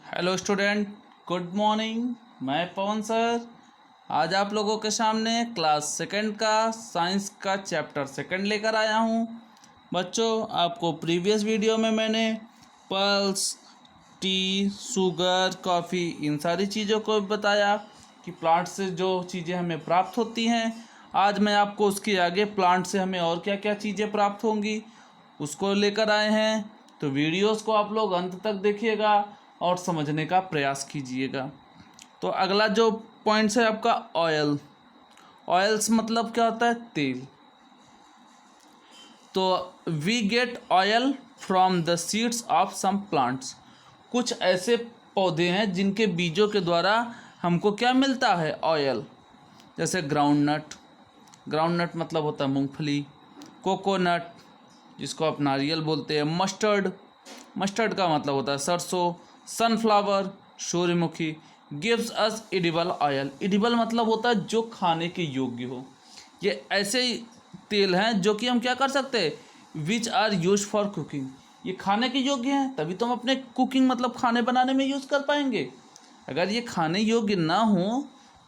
Hello student, good morning. मैं पवन sir आज आप लोगों के सामने क्लास सेकंड का साइंस का चैप्टर सेकंड लेकर आया हूँ। बच्चों, आपको प्रीवियस वीडियो में मैंने pulse, T, sugar, coffee in सारी चीज़ों को बताया कि प्लांट से जो चीज़ें हमें प्राप्त होती हैं। आज मैं आपको उसके आगे प्लांट से हमें और क्या क्या चीज़ें प्राप्त होंगी उसको लेकर आए हैं। तो वीडियोस को आप लोग अंत तक देखिएगा और समझने का प्रयास कीजिएगा। तो अगला जो पॉइंट्स है आपका ऑयल। ऑयल्स मतलब क्या होता है? तेल। तो we get oil from the seeds of some plants. कुछ ऐसे पौधे हैं जिनके बीजों के द्वारा हमको क्या मिलता है? ऑयल। जैसे ग्राउंडनट। ग्राउंडनट मतलब होता है मूंगफली। कोकोनट, जिसको आप नारियल बोलते हैं। मस्टर्ड, मस्टर्ड का मतलब होता है सरसों। सनफ्लावर, सूर्यमुखी। Gives us edible oil. Edible मतलब होता है जो खाने के योग्य हो। ये ऐसे ही तेल हैं जो कि हम क्या कर सकते हैं? Which are use for cooking. ये खाने के योग्य हैं तभी तो हम अपने कुकिंग मतलब खाने बनाने में यूज़ कर पाएंगे। अगर ये खाने योग्य ना हो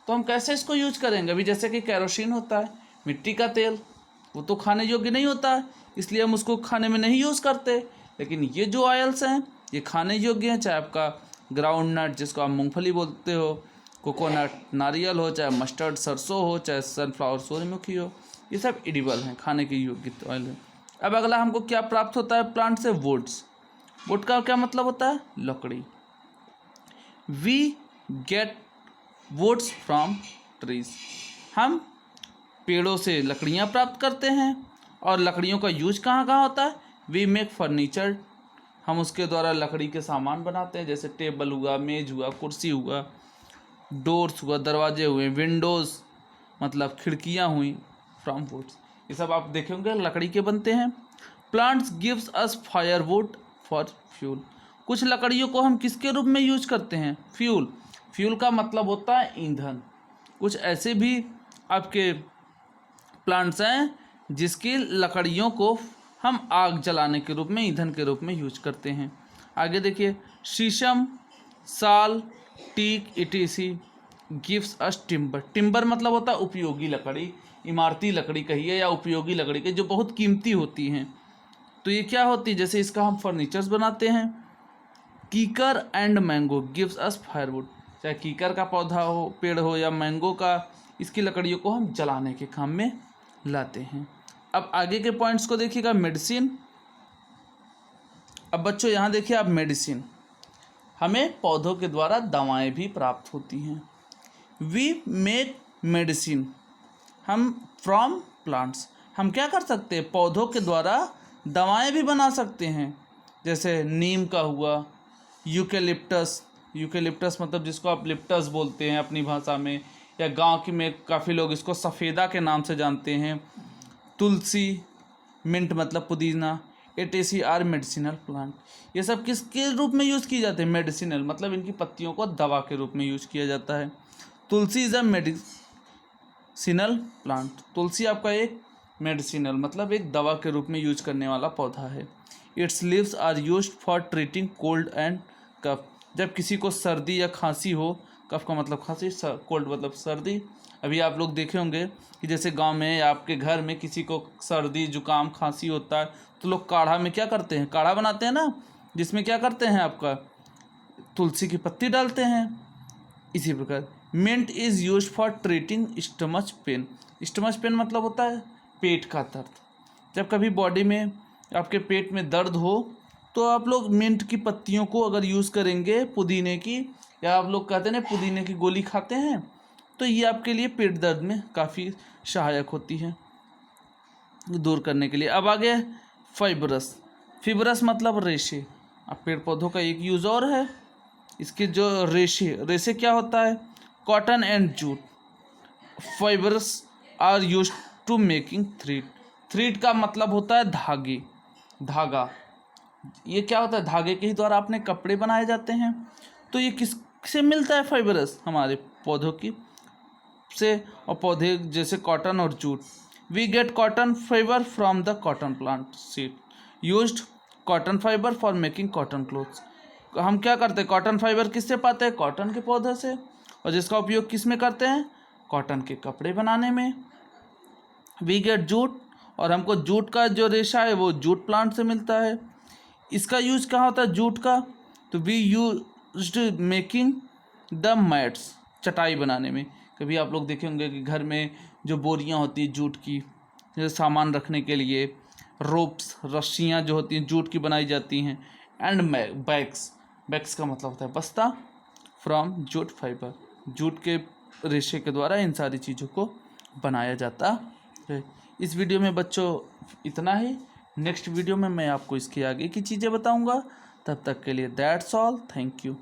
तो हम कैसे इसको यूज करेंगे? अभी जैसे कि कैरोसिन होता है, मिट्टी का तेल, वो तो खाने योग्य नहीं होता है, इसलिए हम उसको खाने में नहीं यूज़ करते। लेकिन ये जो ऑयल्स हैं ये खाने योग्य हैं। चाहे आपका ग्राउंड नट, जिसको आप मूंगफली बोलते हो, कोकोनट नारियल हो, चाहे मस्टर्ड सरसों हो, चाहे सनफ्लावर सूर्यमुखी हो, ये सब एडिबल हैं, खाने के योग्य ऑयल है। अब अगला हमको क्या प्राप्त होता है प्लांट से? वुड्स। वुड का क्या मतलब होता है? लकड़ी। We get woods from trees. हम पेड़ों से लकड़ियाँ प्राप्त करते हैं। और लकड़ियों का यूज कहाँ कहाँ होता है? We make furniture. हम उसके द्वारा लकड़ी के सामान बनाते हैं, जैसे टेबल हुआ, मेज हुआ, कुर्सी हुआ, डोर्स हुआ, दरवाजे हुए, विंडोज़ मतलब खिड़कियाँ हुई। फ्रॉम वुड्स, ये सब आप देखे होंगे लकड़ी के बनते हैं। Plants gives us firewood for fuel. कुछ लकड़ियों को हम किसके रूप में यूज करते हैं? फ्यूल। फ्यूल का मतलब होता है ईंधन। कुछ ऐसे भी आपके प्लांट्स हैं जिसकी लकड़ियों को हम आग जलाने के रूप में, ईंधन के रूप में यूज करते हैं। आगे देखिए, शीशम, साल, teak, etc gives us timber. Timber मतलब होता है उपयोगी लकड़ी, इमारती लकड़ी कहिए या उपयोगी लकड़ी के, जो बहुत कीमती होती हैं। तो ये क्या होती है? जैसे इसका हम फर्नीचर्स बनाते हैं। कीकर and mango gives us firewood. चाहे कीकर का पौधा हो, पेड़ हो, या मैंगो का, इसकी लकड़ियों को हम जलाने के काम में लाते हैं। अब आगे के पॉइंट्स को देखिएगा। मेडिसिन। अब बच्चों यहाँ देखिए आप, मेडिसिन, हमें पौधों के द्वारा दवाएं भी प्राप्त होती हैं। वी मेक मेडिसिन हम फ्रॉम प्लांट्स। हम क्या कर सकते हैं? पौधों के द्वारा दवाएं भी बना सकते हैं। जैसे नीम का हुआ, यूकेलिप्टस। यूकेलिप्टस मतलब जिसको आप लिप्टस बोलते हैं अपनी भाषा में, या गांव की में काफ़ी लोग इसको सफ़ेदा के नाम से जानते हैं। तुलसी, मिंट मतलब पुदीना, एटेसी आर मेडिसिनल प्लांट। ये सब किसके रूप में यूज़ किए जाते हैं? मेडिसिनल मतलब इनकी पत्तियों को दवा के रूप में यूज किया जाता है। तुलसी इज़ अ मेडिसिनल प्लांट। तुलसी आपका एक मेडिसिनल मतलब एक दवा के रूप में यूज करने वाला पौधा है। Its leaves are used for treating cold and cough. जब किसी को सर्दी या खांसी हो, कफ का मतलब खांसी, कोल्ड मतलब सर्दी। अभी आप लोग देखे होंगे कि जैसे गांव में या आपके घर में किसी को सर्दी जुकाम खांसी होता है तो लोग काढ़ा में क्या करते हैं? काढ़ा बनाते हैं ना, जिसमें क्या करते हैं? आपका तुलसी की पत्ती डालते हैं। इसी प्रकार mint is use for treating stomach pain. Stomach pain मतलब होता है पेट का दर्द। जब कभी बॉडी में आपके पेट में दर्द हो तो आप लोग मिंट की पत्तियों को अगर यूज़ करेंगे, पुदीने की, या आप लोग कहते हैं ना पुदीने की गोली खाते हैं, तो ये आपके लिए पेट दर्द में काफ़ी सहायक होती है दूर करने के लिए। अब आगे फाइब्रस। फिब्रस मतलब रेशे। अब पेड़ पौधों का एक यूज़ और है, इसके जो रेशे, रेशे क्या होता है? Cotton and jute. Fibres are use to making thread. Thread का मतलब होता है धागे, धागा। ये क्या होता है? धागे के ही द्वारा अपने कपड़े बनाए जाते हैं। तो ये किससे मिलता है? फाइबरस हमारे पौधों की से, और पौधे जैसे कॉटन और jute. We get cotton fibre from the cotton plant seed used cotton fibre for making cotton clothes. हम क्या करते हैं, कॉटन फाइबर किससे पाते हैं, कॉटन के पौधे से, और जिसका उपयोग किस में करते हैं, कॉटन के कपड़े बनाने में। वी गेट जूट, और हमको जूट का जो रेशा है वो जूट प्लांट से मिलता है। इसका यूज कहाँ होता है जूट का, तो we used making the mats, चटाई बनाने में। कभी आप लोग देखे होंगे कि घर में जो बोरियां होती है जूट की, जैसे सामान रखने के लिए, रोप्स, रस्सियाँ जो होती हैं जूट की बनाई जाती हैं। एंड बैग्स, बैग्स का मतलब होता है बस्ता, फ्रॉम जूट फाइबर, जूट के रेशे के द्वारा इन सारी चीज़ों को बनाया जाता है। इस वीडियो में बच्चों इतना ही। नेक्स्ट वीडियो में मैं आपको इसके आगे की चीज़ें बताऊंगा। तब तक के लिए दैट्स ऑल, थैंक यू।